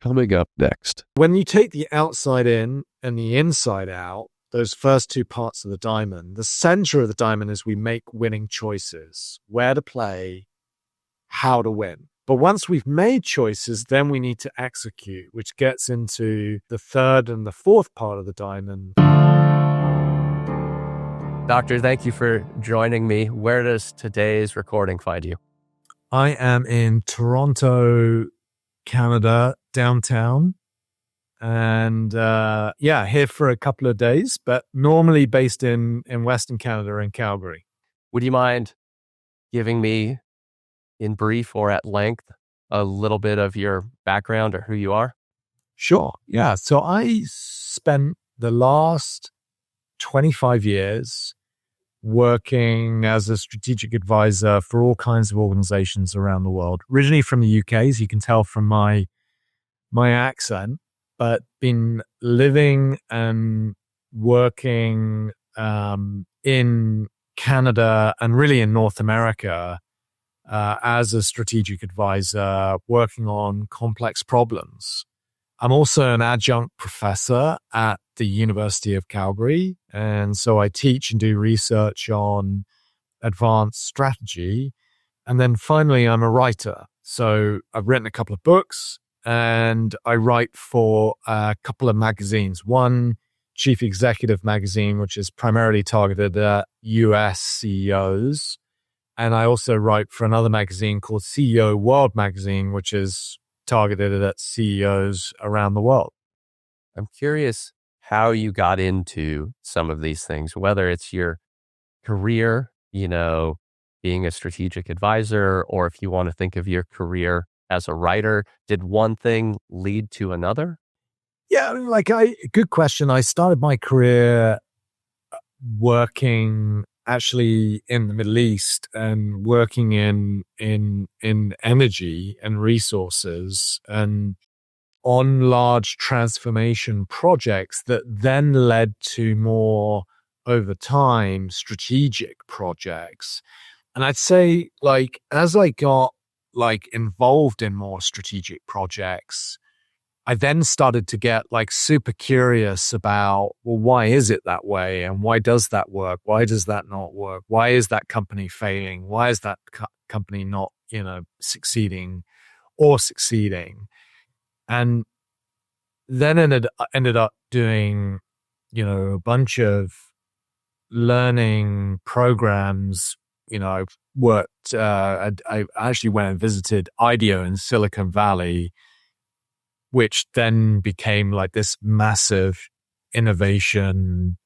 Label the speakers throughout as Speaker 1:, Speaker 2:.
Speaker 1: Coming up next.
Speaker 2: When you take the outside in and the inside out, those first two parts of the diamond, the center of the diamond is we make winning choices, where to play, how to win. But once we've made choices, then we need to execute, which gets into the third and the fourth part of the diamond.
Speaker 3: Doctor, thank you for joining me. Where does today's recording find you?
Speaker 2: I am in Toronto, Canada, downtown. And here for a couple of days, but normally based in Western Canada in Calgary.
Speaker 3: Would you mind giving me, in brief or at length, a little bit of your background or who you are?
Speaker 2: Sure. Yeah. So I spent the last 25 years working as a strategic advisor for all kinds of organizations around the world. Originally from the UK, as you can tell from my accent, but been living and working in Canada and really in North America as a strategic advisor, working on complex problems. I'm also an adjunct professor at the University of Calgary, and so I teach and do research on advanced strategy. And then finally, I'm a writer. So I've written a couple of books, and I write for a couple of magazines. One, Chief Executive magazine, which is primarily targeted at US CEOs. And I also write for another magazine called CEO World Magazine, which is targeted at CEOs around the world.
Speaker 3: I'm curious how you got into some of these things, whether it's your career, being a strategic advisor, or if you want to think of your career as a writer. Did one thing lead to another?
Speaker 2: Yeah, good question. I started my career working actually in the Middle East and working in energy and resources and on large transformation projects that then led to more, over time, strategic projects. And I'd say, as I got involved in more strategic projects, I then started to get super curious about, well, why is it that way? And why does that work? Why does that not work? Why is that company failing? Why is that company not, succeeding or succeeding? And then ended up doing, a bunch of learning programs. I worked, I actually went and visited IDEO in Silicon Valley, which then became this massive innovation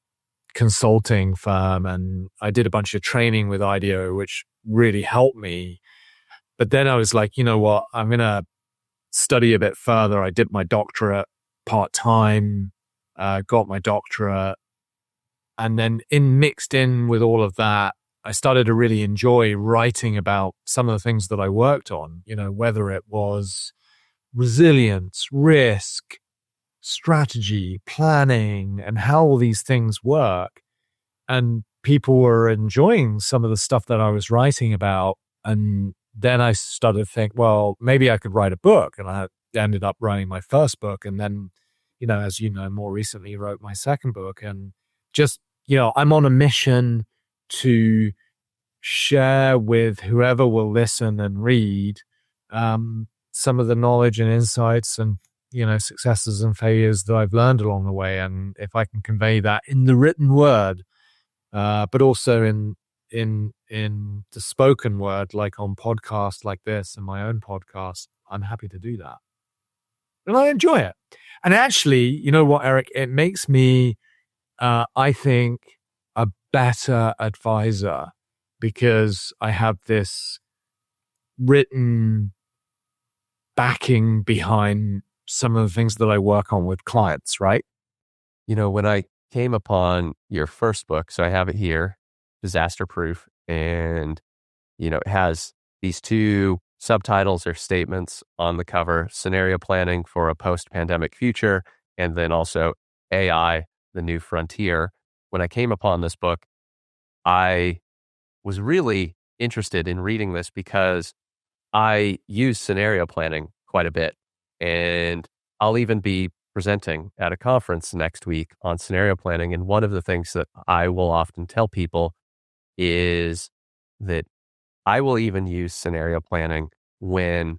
Speaker 2: consulting firm. And I did a bunch of training with IDEO, which really helped me. But then I was like, you know what, I'm going to study a bit further. I did my doctorate part-time, got my doctorate. And then mixed in with all of that, I started to really enjoy writing about some of the things that I worked on, whether it was resilience, risk, strategy, planning, and how all these things work. And people were enjoying some of the stuff that I was writing about. And then I started to think, well, maybe I could write a book. And I ended up writing my first book. And then, as you know, more recently wrote my second book. And just, I'm on a mission to share with whoever will listen and read some of the knowledge and insights and, successes and failures that I've learned along the way. And if I can convey that in the written word, but also in the spoken word, like on podcasts like this and my own podcast, I'm happy to do that. And I enjoy it. And actually, you know what, Eric, it makes me, I think, a better advisor because I have this written backing behind some of the things that I work on with clients, right?
Speaker 3: When I came upon your first book, so I have it here, Disaster Proof, and, it has these two subtitles or statements on the cover: scenario planning for a post-pandemic future, and then also AI, the new frontier. When I came upon this book, I was really interested in reading this because I use scenario planning quite a bit. And I'll even be presenting at a conference next week on scenario planning. And one of the things that I will often tell people is that I will even use scenario planning when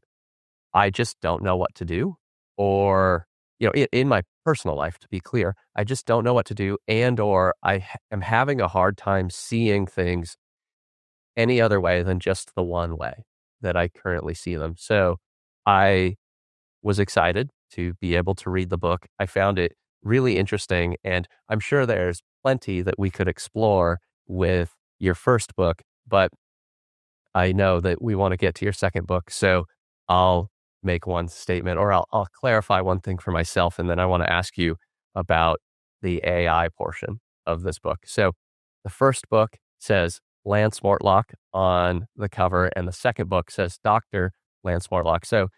Speaker 3: I just don't know what to do, or, in my personal life, to be clear, I just don't know what to do, and or am having a hard time seeing things any other way than just the one way that I currently see them. So I was excited to be able to read the book. I found it really interesting, and I'm sure there's plenty that we could explore with your first book, but I know that we want to get to your second book. So I'll make one statement, or I'll clarify one thing for myself, and then I want to ask you about the AI portion of this book. So the first book says Lance Mortlock on the cover, and the second book says Dr. Lance Mortlock. So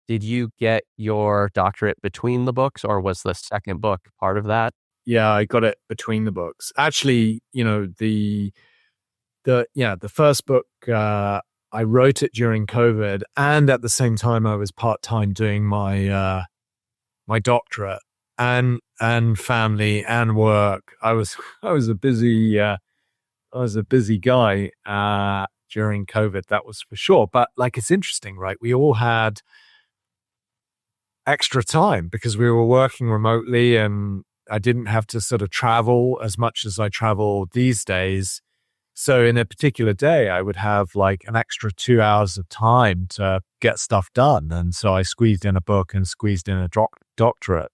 Speaker 3: did you get your doctorate between the books, or was the second book part of that?
Speaker 2: Yeah, I got it between the books. Actually, the first book, I wrote it during COVID, and at the same time I was part-time doing my my doctorate, and family and work. I was a busy guy during COVID, that was for sure. But like, it's interesting, right? We all had extra time because we were working remotely, and I didn't have to sort of travel as much as I travel these days. So in a particular day, I would have like an extra 2 hours of time to get stuff done. And so I squeezed in a book and squeezed in a doctorate.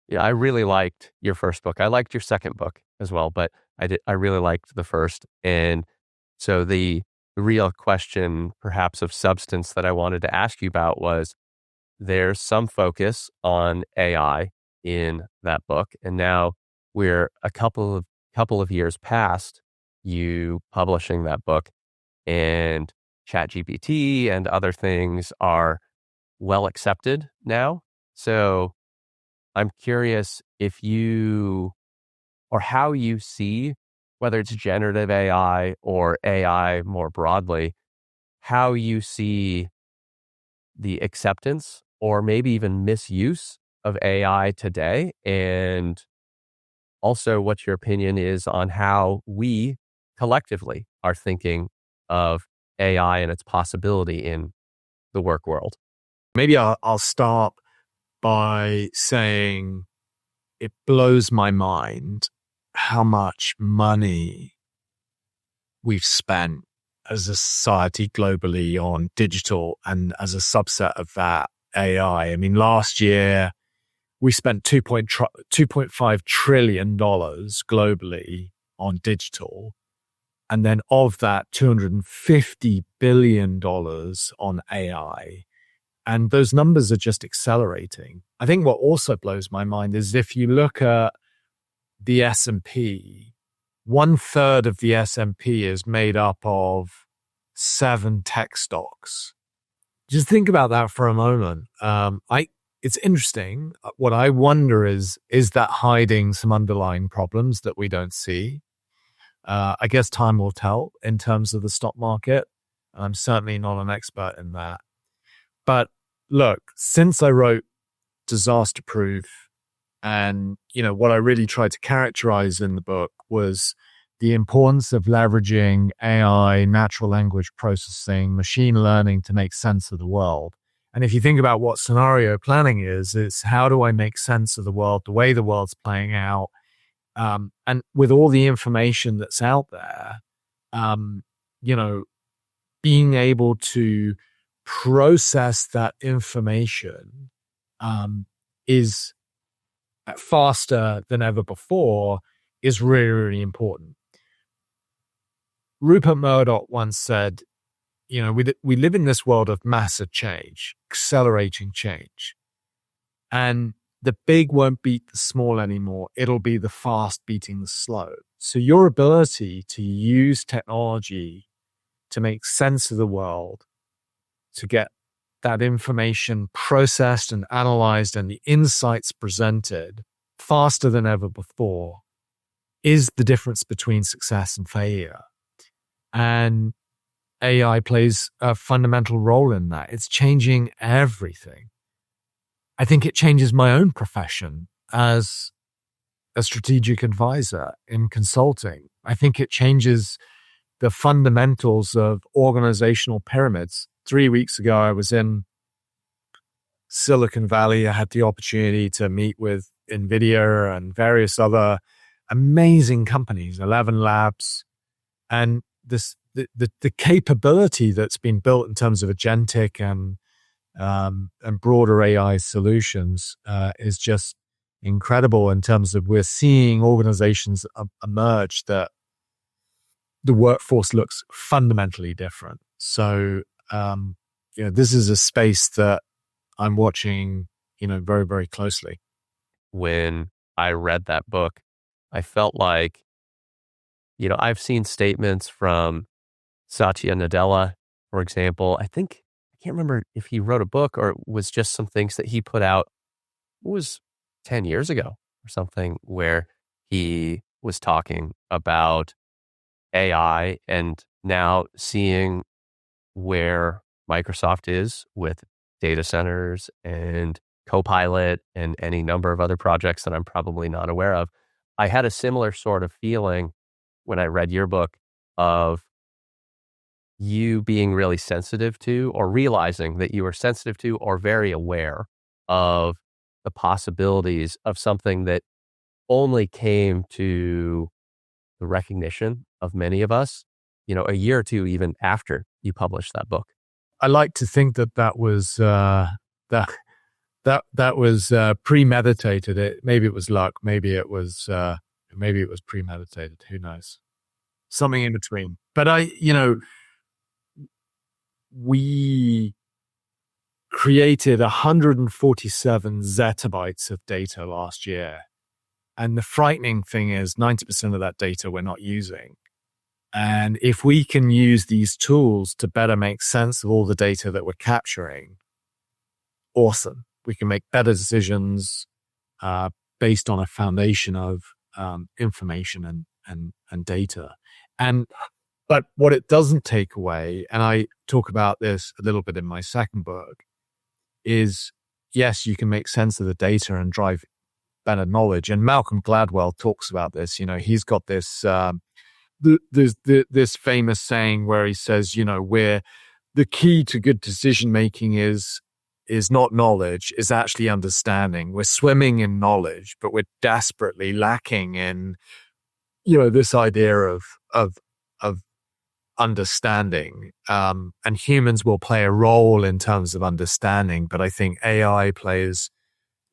Speaker 3: Yeah, I really liked your first book. I liked your second book as well, but I really liked the first. And so the real question, perhaps of substance, that I wanted to ask you about was, there's some focus on AI in that book, and now we're a couple of years past you publishing that book, and ChatGPT and other things are well accepted now. So I'm curious if you, or how you see, whether it's generative AI or AI more broadly, how you see the acceptance or maybe even misuse of AI today, and also what your opinion is on how we collectively are thinking of AI and its possibility in the work world.
Speaker 2: Maybe I'll start by saying it blows my mind how much money we've spent as a society globally on digital, and as a subset of that, AI. I mean, last year we spent $2.5 trillion globally on digital. And then of that, $250 billion on AI. And those numbers are just accelerating. I think what also blows my mind is, if you look at the S&P, 1/3 of the S&P is made up of 7 tech stocks. Just think about that for a moment. It's interesting. What I wonder is that hiding some underlying problems that we don't see? I guess time will tell in terms of the stock market. I'm certainly not an expert in that. But look, since I wrote Disaster Proof, and what I really tried to characterize in the book was the importance of leveraging AI, natural language processing, machine learning to make sense of the world. And if you think about what scenario planning is, it's how do I make sense of the world, the way the world's playing out, and with all the information that's out there, being able to process that information is faster than ever before, is really, really important. Rupert Murdoch once said, we live in this world of massive change, accelerating change. And the big won't beat the small anymore. It'll be the fast beating the slow. So your ability to use technology to make sense of the world, to get that information processed and analyzed and the insights presented faster than ever before, is the difference between success and failure. And AI plays a fundamental role in that. It's changing everything. I think it changes my own profession as a strategic advisor in consulting. I think it changes the fundamentals of organizational pyramids. 3 weeks ago, I was in Silicon Valley. I had the opportunity to meet with NVIDIA and various other amazing companies, 11 labs, and the capability that's been built in terms of agentic and broader AI solutions is just incredible in terms of we're seeing organizations emerge that the workforce looks fundamentally different. So, this is a space that I'm watching, very, very closely.
Speaker 3: When I read that book, I felt like, I've seen statements from Satya Nadella, for example. I can't remember if he wrote a book or it was just some things that he put out. It was 10 years ago or something, where he was talking about AI and now seeing where Microsoft is with data centers and Copilot and any number of other projects that I'm probably not aware of. I had a similar sort of feeling when I read your book of you being really sensitive to, or realizing that you were sensitive to or very aware of the possibilities of something that only came to the recognition of many of us, a year or two even after you published that book.
Speaker 2: I like to think that was that was premeditated. Maybe it was luck. Maybe it was premeditated. Who knows? Something in between. But we created 147 zettabytes of data last year. And the frightening thing is 90% of that data we're not using. And if we can use these tools to better make sense of all the data that we're capturing, awesome. We can make better decisions based on a foundation of information and data. But what it doesn't take away, and I talk about this a little bit in my second book, is yes, you can make sense of the data and drive better knowledge. And Malcolm Gladwell talks about this. He's got this this famous saying where he says, where the key to good decision making is not knowledge, is actually understanding. We're swimming in knowledge, but we're desperately lacking in, this idea of understanding. And humans will play a role in terms of understanding, but I think AI plays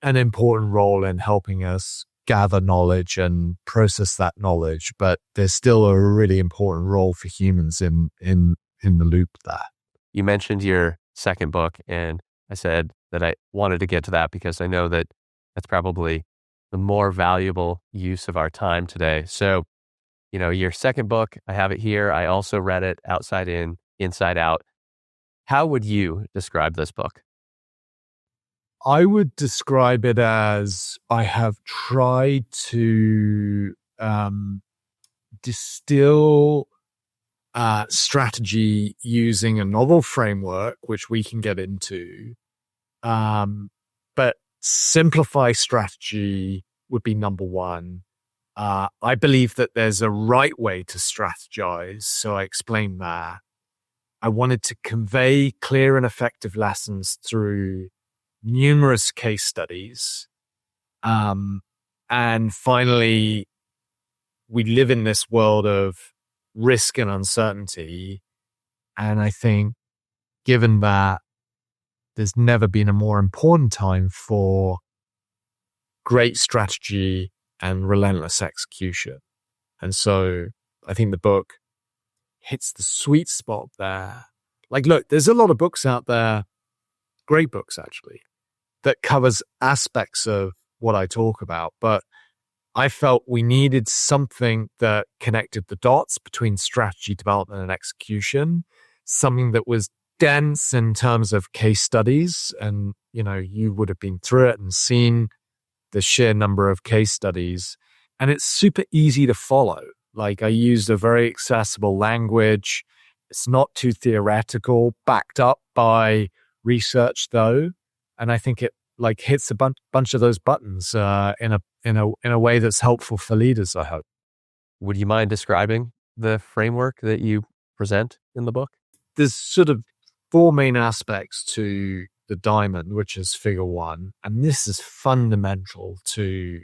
Speaker 2: an important role in helping us gather knowledge and process that knowledge. But there's still a really important role for humans in the loop there.
Speaker 3: You mentioned your second book, and I said that I wanted to get to that because I know that that's probably the more valuable use of our time today. So, your second book, I have it here. I also read it outside in, inside out. How would you describe this book?
Speaker 2: I would describe it as I have tried to distill strategy using a novel framework, which we can get into. But simplify strategy would be number one. I believe that there's a right way to strategize, so I explained that. I wanted to convey clear and effective lessons through numerous case studies. And finally, we live in this world of risk and uncertainty. And I think, given that, there's never been a more important time for great strategy and relentless execution. And so I think the book hits the sweet spot there. Like, look, there's a lot of books out there, great books actually, that covers aspects of what I talk about. But I felt we needed something that connected the dots between strategy development and execution, something that was dense in terms of case studies. And, you would have been through it and seen the sheer number of case studies. And it's super easy to follow. Like, I used a very accessible language. It's not too theoretical, backed up by research though. And I think it like hits a bunch of those buttons in a way that's helpful for leaders, I hope.
Speaker 3: Would you mind describing the framework that you present in the book?
Speaker 2: There's sort of four main aspects to the diamond, which is figure one. And this is fundamental to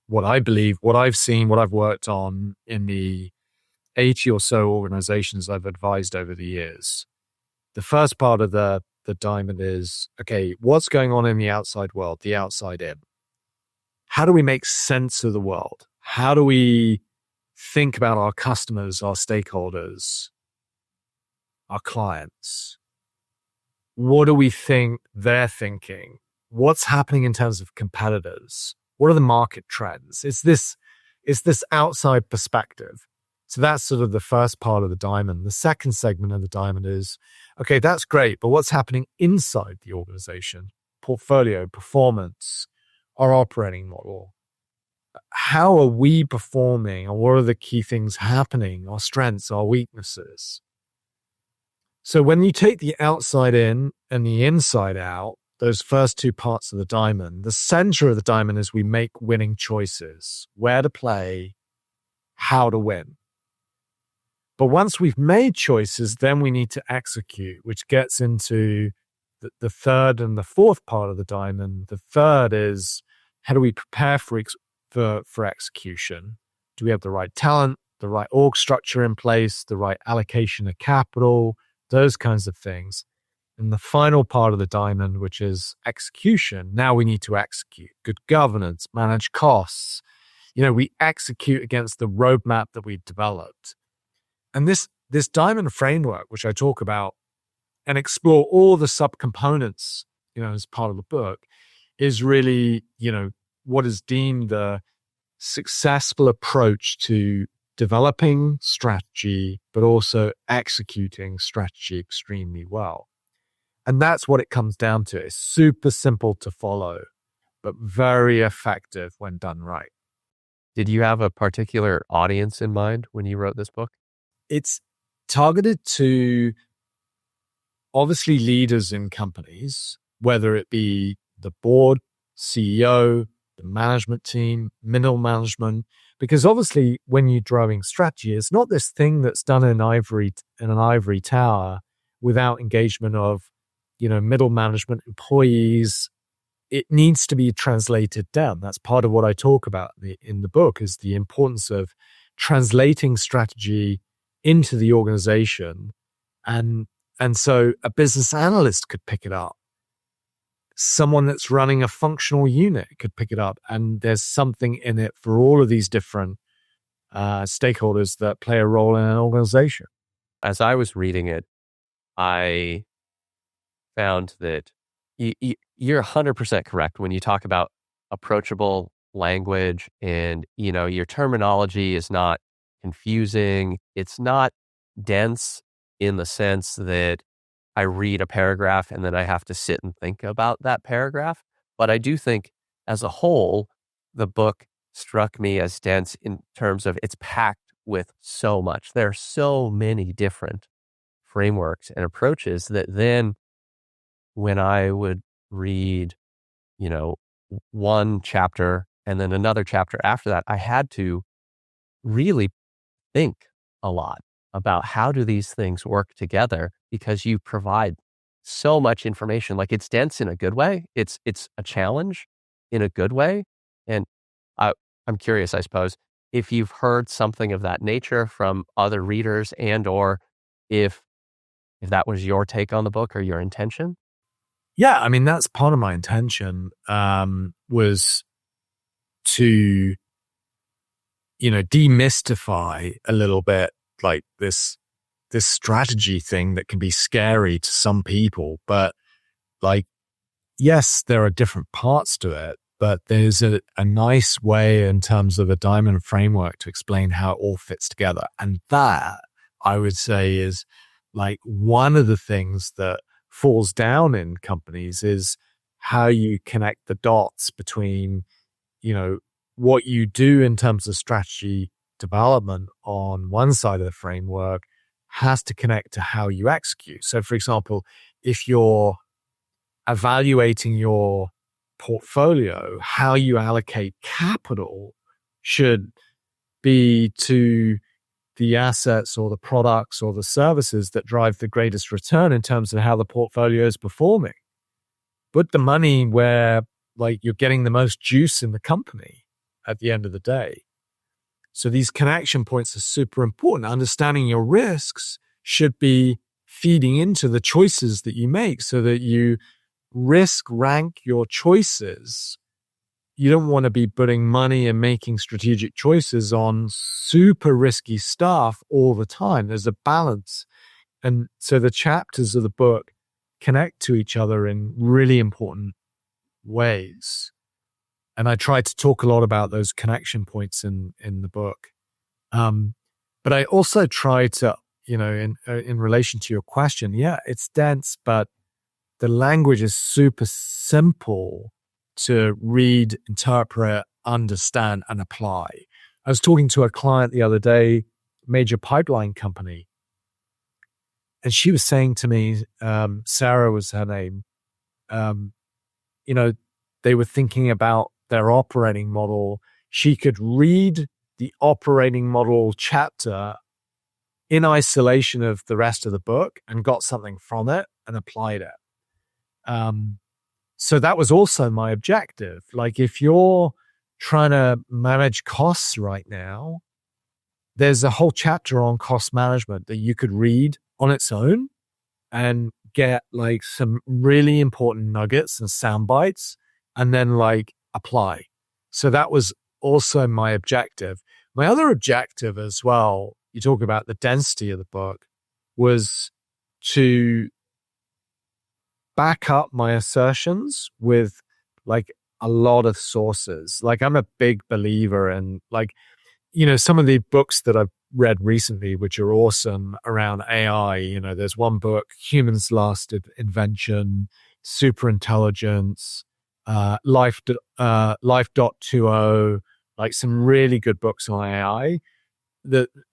Speaker 2: what I believe, what I've seen, what I've worked on in the 80 or so organizations I've advised over the years. The first part of the diamond is, okay, what's going on in the outside world, the outside in? How do we make sense of the world? How do we think about our customers, our stakeholders, our clients? What do we think they're thinking? What's happening in terms of competitors? What are the market trends? It's this outside perspective. So that's sort of the first part of the diamond. The second segment of the diamond is, okay, that's great, but what's happening inside the organization? Portfolio, performance, our operating model. How are we performing, and what are the key things happening? Our strengths, our weaknesses. So when you take the outside in and the inside out, those first two parts of the diamond, the center of the diamond is we make winning choices, where to play, how to win. But once we've made choices, then we need to execute, which gets into the third and the fourth part of the diamond. The third is, how do we prepare for execution? Do we have the right talent, the right org structure in place, the right allocation of capital, those kinds of things? And the final part of the diamond, which is execution, now we need to execute. Good governance, manage costs. We execute against the roadmap that we've developed. And this diamond framework, which I talk about and explore all the subcomponents, as part of the book, is really, what is deemed the successful approach to developing strategy, but also executing strategy extremely well. And that's what it comes down to. It's super simple to follow, but very effective when done right.
Speaker 3: Did you have a particular audience in mind when you wrote this book?
Speaker 2: It's targeted to obviously leaders in companies, whether it be the board, CEO, the management team, middle management, because obviously when you're driving strategy, it's not this thing that's done in an ivory tower without engagement of, middle management, employees. It needs to be translated down. That's part of what I talk about in the book, is the importance of translating strategy into the organization. And so a business analyst could pick it up. Someone that's running a functional unit could pick it up. And there's something in it for all of these different stakeholders that play a role in an organization.
Speaker 3: As I was reading it, I found that you're 100% correct when you talk about approachable language, and, your terminology is not confusing. It's not dense in the sense that I read a paragraph and then I have to sit and think about that paragraph. But I do think as a whole, the book struck me as dense in terms of it's packed with so much. There are so many different frameworks and approaches that then when I would read, one chapter and then another chapter after that, I had to really think a lot about how do these things work together, because you provide so much information. Like, it's dense in a good way. It's a challenge in a good way. And I'm curious, I suppose, if you've heard something of that nature from other readers, and or if that was your take on the book or your intention.
Speaker 2: Yeah, I mean, that's part of my intention, was to, demystify a little bit, like this strategy thing that can be scary to some people. But like, yes, there are different parts to it, but there's a nice way in terms of a diamond framework to explain how it all fits together. And that, I would say, is like one of the things that falls down in companies, is how you connect the dots between, what you do in terms of strategy development on one side of the framework has to connect to how you execute. So, for example, if you're evaluating your portfolio, how you allocate capital should be to the assets or the products or the services that drive the greatest return in terms of how the portfolio is performing. Put the money where like you're getting the most juice in the company at the end of the day. So these connection points are super important. Understanding your risks should be feeding into the choices that you make so that you risk rank your choices. You don't want to be putting money and making strategic choices on super risky stuff all the time. There's a balance. And so the chapters of the book connect to each other in really important ways. And I try to talk a lot about those connection points in the book. But I also try to, in relation to your question, yeah, it's dense, but the language is super simple to read, interpret, understand, and apply. I was talking to a client the other day, major pipeline company, and she was saying to me, Sarah was her name, they were thinking about their operating model. She could read the operating model chapter in isolation of the rest of the book and got something from it and applied it. So that was also my objective. Like if you're trying to manage costs right now, there's a whole chapter on cost management that you could read on its own and get like some really important nuggets and sound bites and then like apply. So that was also my objective. My other objective as well, you talk about the density of the book, was to back up my assertions with like a lot of sources. Like I'm a big believer in like, some of the books that I've read recently, which are awesome around AI. There's one book, Humans Last Invention, Super Intelligence, Life 2.0, like some really good books on AI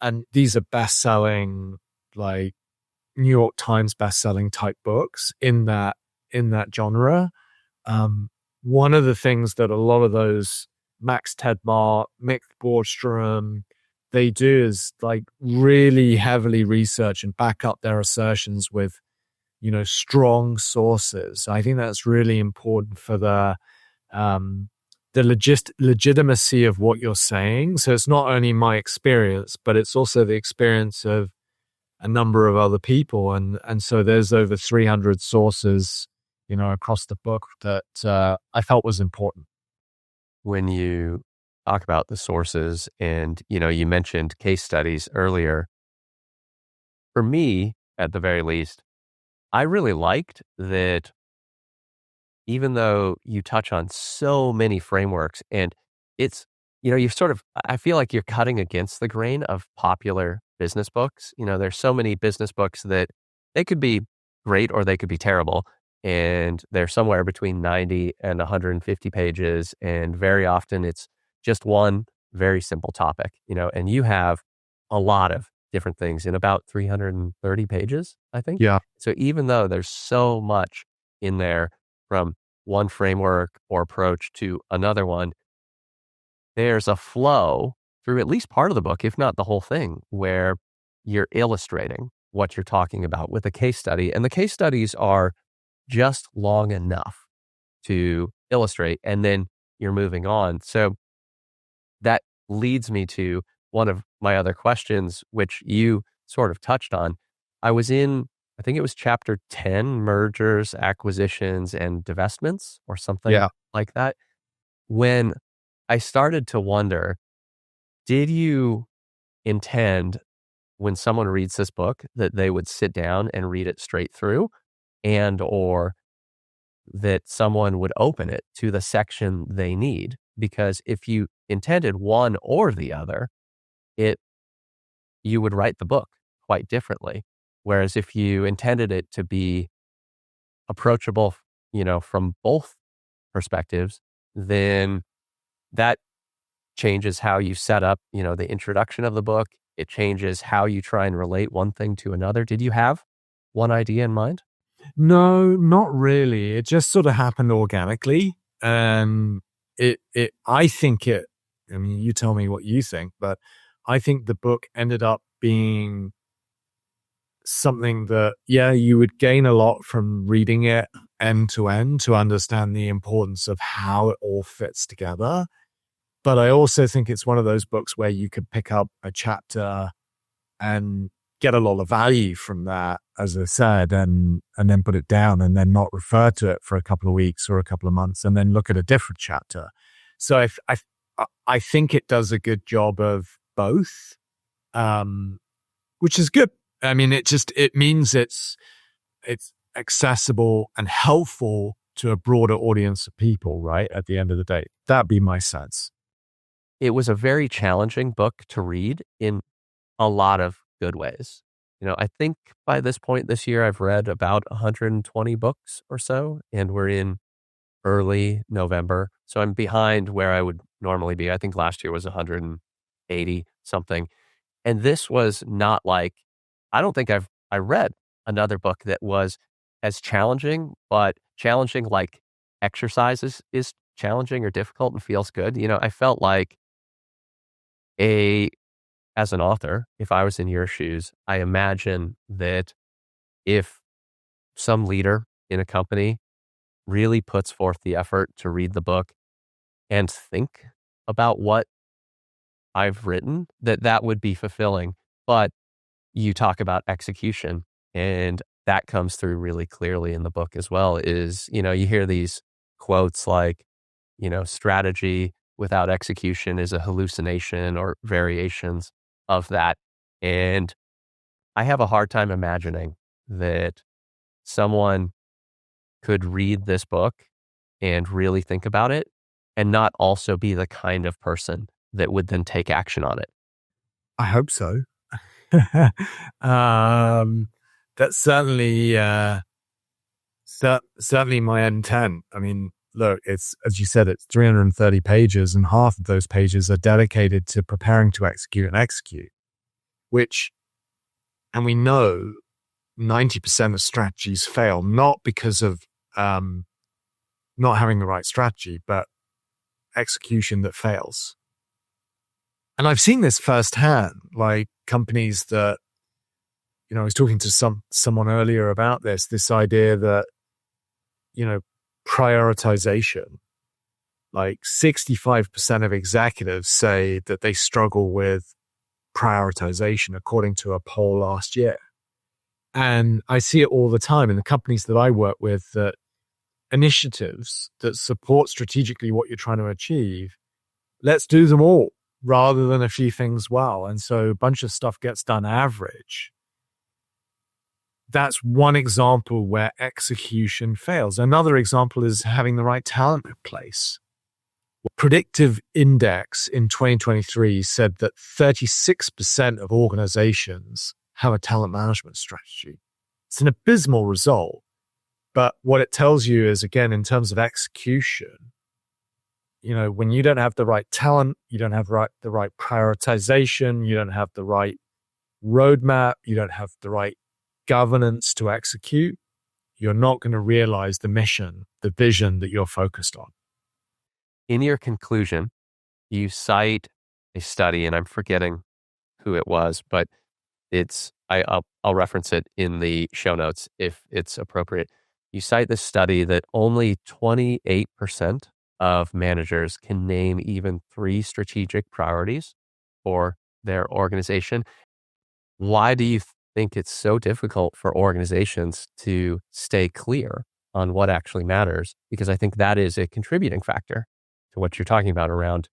Speaker 2: and these are best-selling, like New York Times best-selling type books in that genre. One of the things that a lot of those Max Tegmark, Mick Bordstrom, they do is like really heavily research and back up their assertions with, strong sources. I think that's really important for the legitimacy of what you're saying. So it's not only my experience, but it's also the experience of a number of other people. And so there's over 300 sources, across the book that I felt was important.
Speaker 3: When you talk about the sources and, you mentioned case studies earlier, for me, at the very least, I really liked that even though you touch on so many frameworks and it's, I feel like you're cutting against the grain of popular business books. There's so many business books that they could be great or they could be terrible. And they're somewhere between 90 and 150 pages. And very often it's just one very simple topic, and you have a lot of different things in about 330 pages, I think.
Speaker 2: Yeah.
Speaker 3: So even though there's so much in there from one framework or approach to another one, there's a flow through at least part of the book, if not the whole thing, where you're illustrating what you're talking about with a case study. And the case studies are just long enough to illustrate, and then you're moving on. So that leads me to one of my other questions, which you sort of touched on. I was in, I think it was chapter 10, mergers, acquisitions, and divestments, or something like that. When I started to wonder, did you intend when someone reads this book that they would sit down and read it straight through, and or that someone would open it to the section they need? Because if you intended one or the other, you would write the book quite differently. Whereas if you intended it to be approachable, from both perspectives, then that changes how you set up, the introduction of the book. It changes how you try and relate one thing to another. Did you have one idea in mind?
Speaker 2: No, not really. It just sort of happened organically. And I think I mean, you tell me what you think, but I think the book ended up being something that, yeah, you would gain a lot from reading it end to end to understand the importance of how it all fits together. But I also think it's one of those books where you could pick up a chapter and get a lot of value from that, as I said, and then put it down and then not refer to it for a couple of weeks or a couple of months and then look at a different chapter. So I think it does a good job of both, which is good. I mean, it means it's accessible and helpful to a broader audience of people, right? At the end of the day, that'd be my sense.
Speaker 3: It was a very challenging book to read in a lot of good ways. I think by this point this year, I've read about 120 books or so, and we're in early November. So I'm behind where I would normally be. I think last year was 180 something. And this was not like, I don't think I read another book that was as challenging, but challenging like exercises is challenging or difficult and feels good. I felt like as an author, if I was in your shoes, I imagine that if some leader in a company really puts forth the effort to read the book and think about what I've written, that would be fulfilling. But you talk about execution, and that comes through really clearly in the book as well, you hear these quotes like, strategy without execution is a hallucination or variations of that. And I have a hard time imagining that someone could read this book and really think about it and not also be the kind of person that would then take action on it.
Speaker 2: I hope so. That's certainly certainly my intent. I mean, look, it's, as you said, it's 330 pages, and half of those pages are dedicated to preparing to execute, and we know 90% of strategies fail, not because of not having the right strategy, but execution that fails. And I've seen this firsthand, like companies that, I was talking to someone earlier about this idea that, prioritization, like 65% of executives say that they struggle with prioritization, according to a poll last year. And I see it all the time in the companies that I work with, that initiatives that support strategically what you're trying to achieve, let's do them all rather than a few things well. And so a bunch of stuff gets done average. That's one example where execution fails. Another example is having the right talent in place. Predictive Index in 2023 said that 36% of organizations have a talent management strategy. It's an abysmal result. But what it tells you is, again, in terms of execution, when you don't have the right talent, you don't have the right prioritization, you don't have the right roadmap, you don't have the right governance to execute, you're not going to realize the mission, the vision that you're focused on.
Speaker 3: In your conclusion, you cite a study, and I'm forgetting who it was, but I'll reference it in the show notes if it's appropriate. You cite this study that only 28% of managers can name even 3 strategic priorities for their organization. Why do you think it's so difficult for organizations to stay clear on what actually matters? Because I think that is a contributing factor to what you're talking about around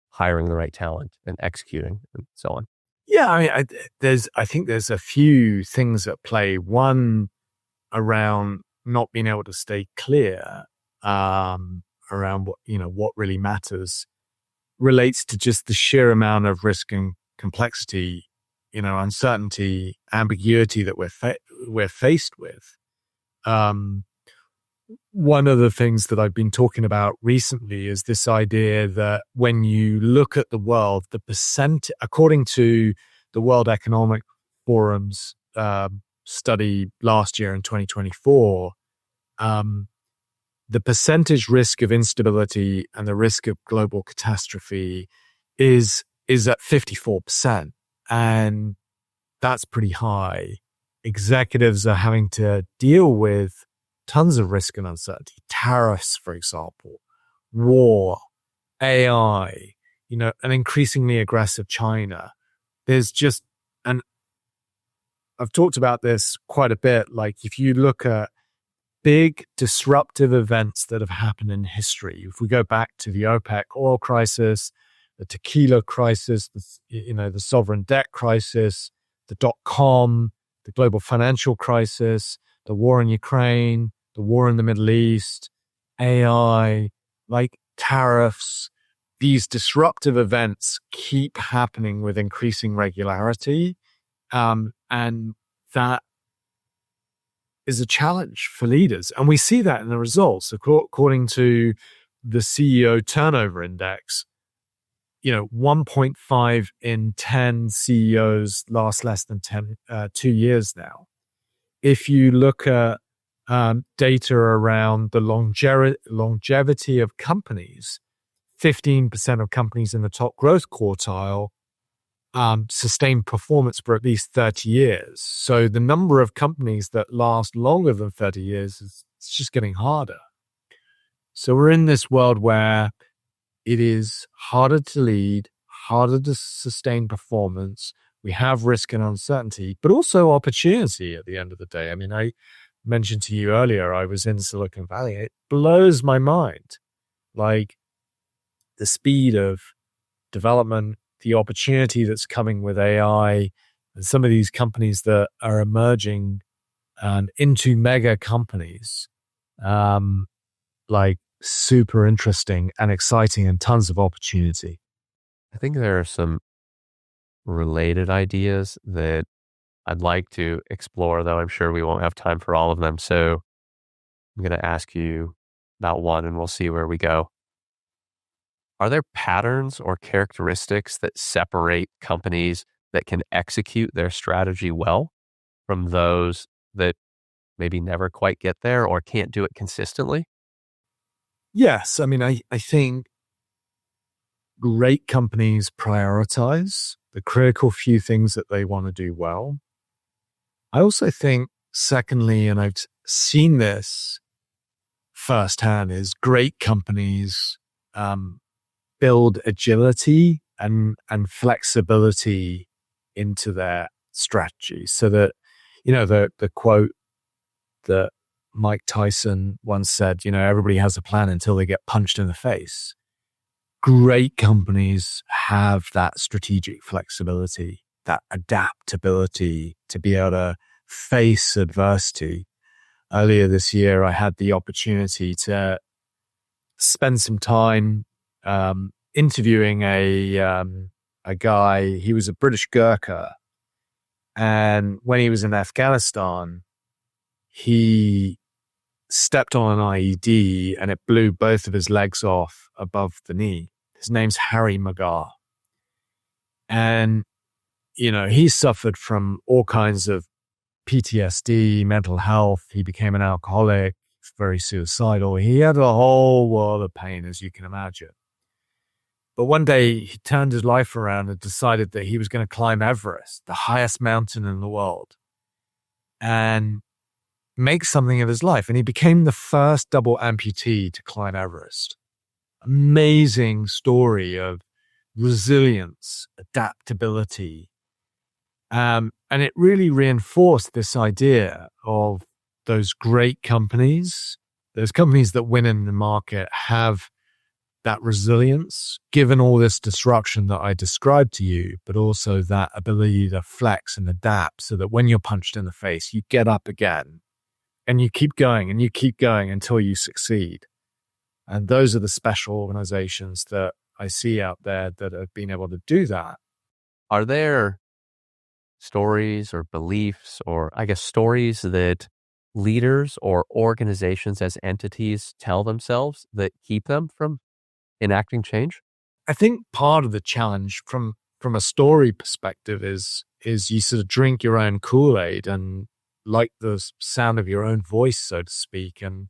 Speaker 3: hiring the right talent and executing and so on.
Speaker 2: Yeah, I mean, I think there's a few things at play. One, around not being able to stay clear around what really matters, relates to just the sheer amount of risk and complexity, uncertainty, ambiguity that we're faced with. One of the things that I've been talking about recently is this idea that when you look at the world, according to the World Economic Forum's study last year in 2024, the percentage risk of instability and the risk of global catastrophe is at 54%. And that's pretty high. Executives are having to deal with tons of risk and uncertainty. Tariffs, for example, war, AI, an increasingly aggressive China. There's just, and I've talked about this quite a bit. Like if you look at big disruptive events that have happened in history, if we go back to the OPEC oil crisis, the tequila crisis, the sovereign debt crisis, the dot-com, the global financial crisis, the war in Ukraine, the war in the Middle East, AI, like tariffs, these disruptive events keep happening with increasing regularity. And that is a challenge for leaders. And we see that in the results. According to the CEO turnover index, 1.5 in 10 CEOs last less than 2 years now. If you look at data around the longevity of companies, 15% of companies in the top growth quartile sustain performance for at least 30 years. So the number of companies that last longer than 30 years is just getting harder. So we're in this world where it is harder to lead, harder to sustain performance. We have risk and uncertainty, but also opportunity at the end of the day. I mean, I mentioned to you earlier, I was in Silicon Valley. It blows my mind. Like the speed of development, the opportunity that's coming with AI, and some of these companies that are emerging into mega companies, like super interesting and exciting and tons of opportunity.
Speaker 3: I think there are some related ideas that I'd like to explore, though I'm sure we won't have time for all of them. So I'm going to ask you about one and we'll see where we go. Are there patterns or characteristics that separate companies that can execute their strategy well from those that maybe never quite get there or can't do it consistently?
Speaker 2: Yes. I mean, I think great companies prioritize the critical few things that they want to do well. I also think, secondly, and I've seen this firsthand, is great companies build agility and flexibility into their strategy, so that the quote that Mike Tyson once said, everybody has a plan until they get punched in the face. Great companies have that strategic flexibility, that adaptability to be able to face adversity. Earlier this year, I had the opportunity to spend some time interviewing a guy. He was a British Gurkha, and when he was in Afghanistan, he stepped on an IED and it blew both of his legs off above the knee. His name's Harry Magar. And, he suffered from all kinds of PTSD, mental health. He became an alcoholic, very suicidal. He had a whole world of pain, as you can imagine. But one day he turned his life around and decided that he was going to climb Everest, the highest mountain in the world, and make something of his life. And he became the first double amputee to climb Everest. Amazing story of resilience, adaptability. And it really reinforced this idea of those great companies, those companies that win in the market have that resilience, given all this disruption that I described to you, but also that ability to flex and adapt so that when you're punched in the face, you get up again and you keep going and you keep going until you succeed. And those are the special organizations that I see out there that have been able to do that.
Speaker 3: Are there stories or beliefs, or I guess stories that leaders or organizations as entities tell themselves that keep them from enacting change?
Speaker 2: I think part of the challenge from a story perspective is you sort of drink your own Kool-Aid and like the sound of your own voice, so to speak. And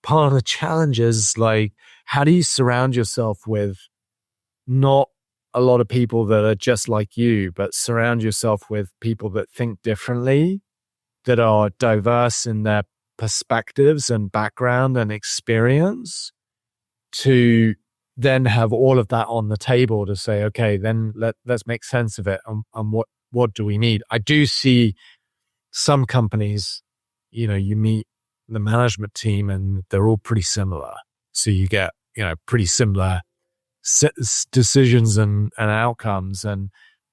Speaker 2: part of the challenge is like, how do you surround yourself with not a lot of people that are just like you, but surround yourself with people that think differently, that are diverse in their perspectives and background and experience, to then have all of that on the table to say, okay, then let's make sense of it. And what do we need? I do see some companies, you meet the management team and they're all pretty similar. So you get, pretty similar decisions and outcomes. And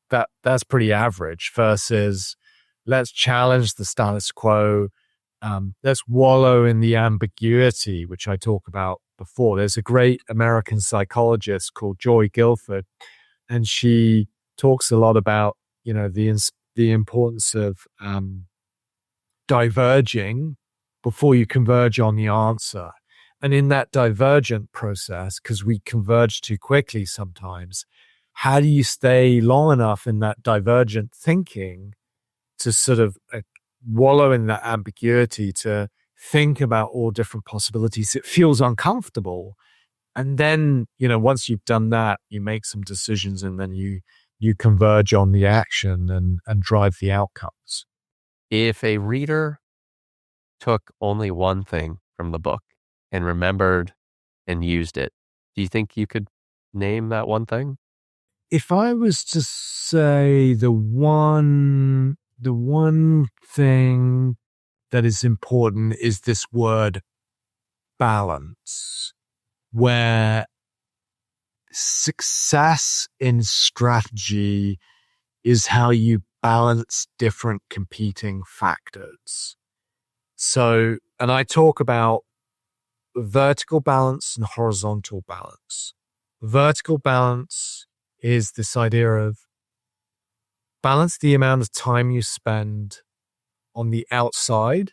Speaker 2: that's pretty average versus let's challenge the status quo. Let's wallow in the ambiguity, which I talk about before. There's a great American psychologist called Joy Guilford, and she talks a lot about, the importance of diverging before you converge on the answer. And in that divergent process, because we converge too quickly sometimes, how do you stay long enough in that divergent thinking to sort of wallow in that ambiguity, to think about all different possibilities? It feels uncomfortable. And then, once you've done that, you make some decisions and then you converge on the action and drive the outcomes.
Speaker 3: If a reader took only one thing from the book and remembered and used it, do you think you could name that one thing?
Speaker 2: If I was to say the one thing that is important is this word balance, where success in strategy is how you balance different competing factors. So, and I talk about vertical balance and horizontal balance. Vertical balance is this idea of balance the amount of time you spend on the outside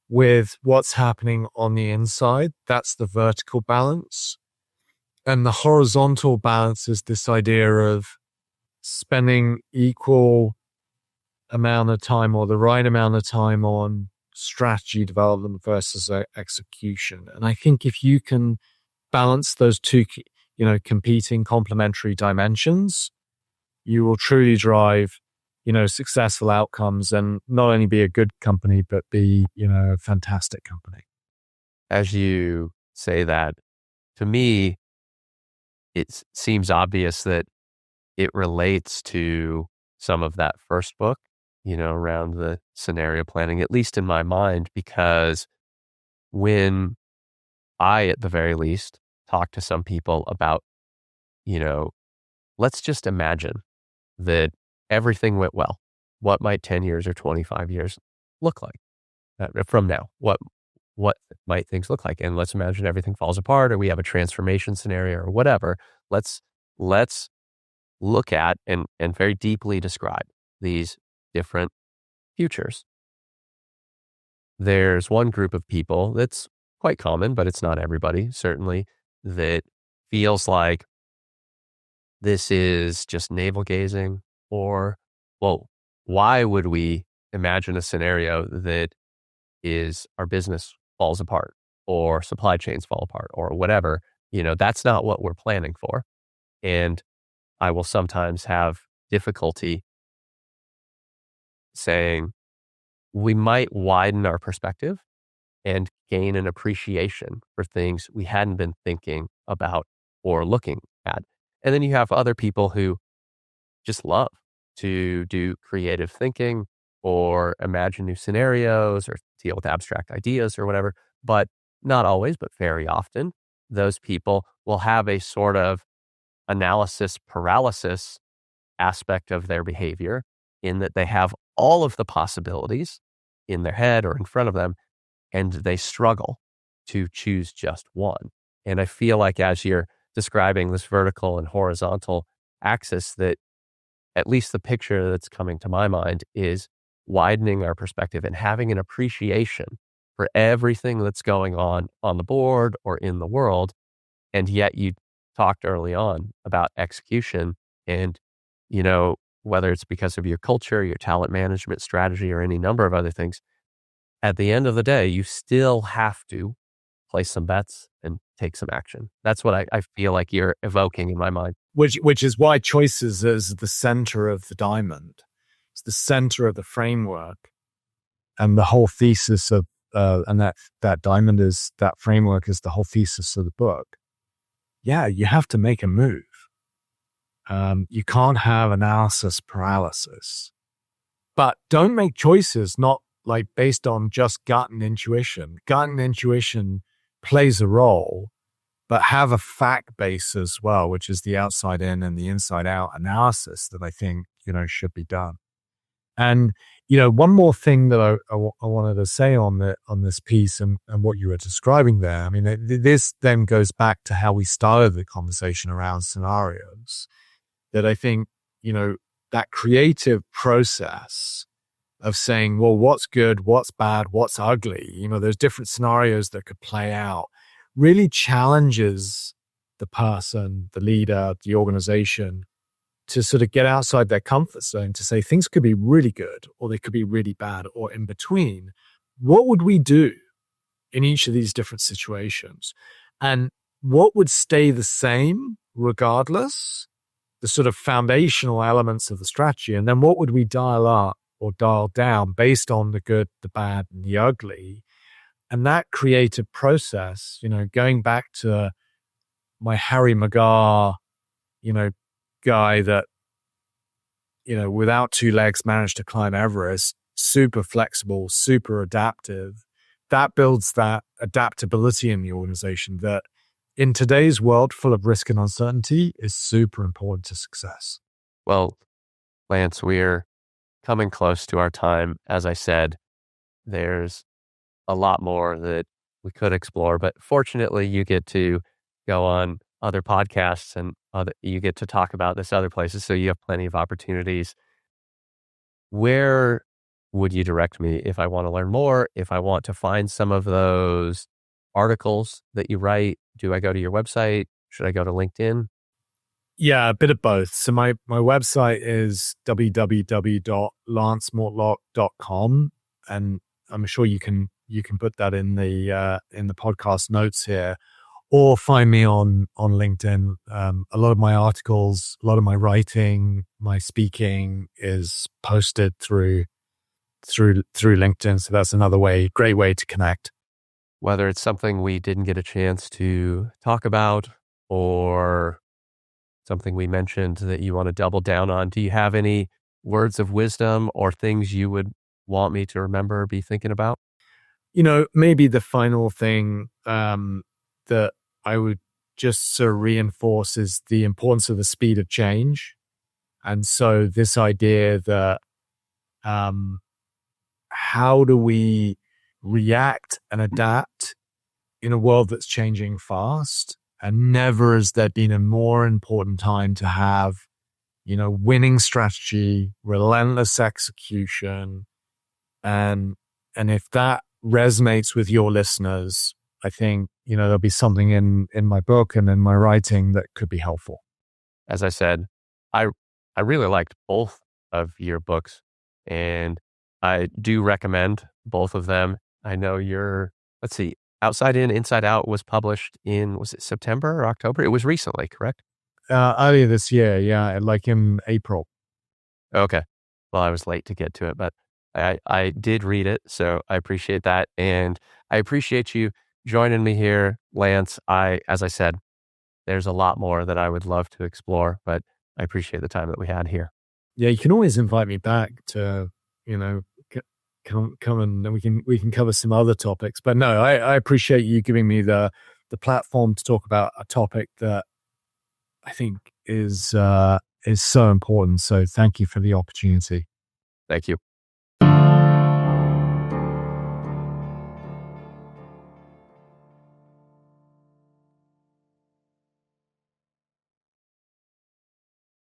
Speaker 2: with what's happening on the inside. That's the vertical balance. And the horizontal balance is this idea of spending equal amount of time or the right amount of time on strategy development versus execution. And I think if you can balance those two, competing complementary dimensions, you will truly drive, successful outcomes and not only be a good company, but be, a fantastic company.
Speaker 3: As you say that, to me, it seems obvious that it relates to some of that first book, around the scenario planning, at least in my mind, because when I, at the very least, talk to some people about, let's just imagine that everything went well. What might 10 years or 25 years look like from now? What might things look like? And let's imagine everything falls apart or we have a transformation scenario or whatever. Let's look at and very deeply describe these different futures. There's one group of people that's quite common, but it's not everybody, certainly, that feels like this is just navel gazing, or, well, why would we imagine a scenario that is our business falls apart or supply chains fall apart or whatever? That's not what we're planning for. And I will sometimes have difficulty saying we might widen our perspective and gain an appreciation for things we hadn't been thinking about or looking at. And then you have other people who just love to do creative thinking or imagine new scenarios or deal with abstract ideas or whatever. But not always, but very often, those people will have a sort of analysis paralysis aspect of their behavior, in that they have all of the possibilities in their head or in front of them, and they struggle to choose just one. And I feel like as you're describing this vertical and horizontal axis, that at least the picture that's coming to my mind is widening our perspective and having an appreciation for everything that's going on the board or in the world. And yet you talked early on about execution and, whether it's because of your culture, your talent management strategy, or any number of other things, at the end of the day, you still have to place some bets and take some action. That's what I feel like you're evoking in my mind.
Speaker 2: Which is why choices is the center of the diamond. It's the center of the framework. And the whole thesis of, and that diamond is, that framework is the whole thesis of the book. Yeah, you have to make a move. You can't have analysis paralysis. But don't make choices not like based on just gut and intuition. Gut and intuition plays a role, but have a fact base as well, which is the outside in and the inside out analysis that I think, should be done. And, one more thing that I wanted to say on this piece and what you were describing there. I mean, this then goes back to how we started the conversation around scenarios, that I think, that creative process of saying, well, what's good, what's bad, what's ugly, there's different scenarios that could play out, really challenges the person, the leader, the organization to sort of get outside their comfort zone, to say things could be really good or they could be really bad or in between. What would we do in each of these different situations? And what would stay the same regardless? The sort of foundational elements of the strategy. And then what would we dial up or dial down based on the good, the bad, and the ugly? And that creative process, going back to my Harry Magar, guy that, without two legs managed to climb Everest, super flexible, super adaptive, that builds that adaptability in the organization that in today's world full of risk and uncertainty is super important to success.
Speaker 3: Well, Lance, we're coming close to our time. As I said, there's a lot more that we could explore, but fortunately you get to go on other podcasts and you get to talk about this other places. So you have plenty of opportunities. Where would you direct me if I want to learn more? If I want to find some of those articles that you write, do I go to your website? Should I go to LinkedIn?
Speaker 2: Yeah, a bit of both. So my website is www.lancemortlock.com, and I'm sure you can put that in the podcast notes here, or find me on LinkedIn. A lot of my articles, a lot of my writing, my speaking is posted through LinkedIn. So that's another great way to connect.
Speaker 3: Whether it's something we didn't get a chance to talk about or something we mentioned that you want to double down on, do you have any words of wisdom or things you would want me to remember or be thinking about?
Speaker 2: Maybe the final thing that I would just sort of reinforce is the importance of the speed of change. And so this idea that how do we react and adapt in a world that's changing fast? And never has there been a more important time to have, winning strategy, relentless execution. And if that resonates with your listeners, I think, there'll be something in my book and in my writing that could be helpful.
Speaker 3: As I said, I really liked both of your books, and I do recommend both of them. I know let's see, Outside In, Inside Out was published was it September or October? It was recently, correct?
Speaker 2: Earlier this year, yeah, like in April.
Speaker 3: Okay. Well, I was late to get to it, but I did read it, so I appreciate that. And I appreciate you joining me here, Lance. As I said, there's a lot more that I would love to explore, but I appreciate the time that we had here.
Speaker 2: Yeah, you can always invite me back to, come and we can cover some other topics. But no, I appreciate you giving me the platform to talk about a topic that I think is so important. So thank you for the opportunity.
Speaker 3: Thank you.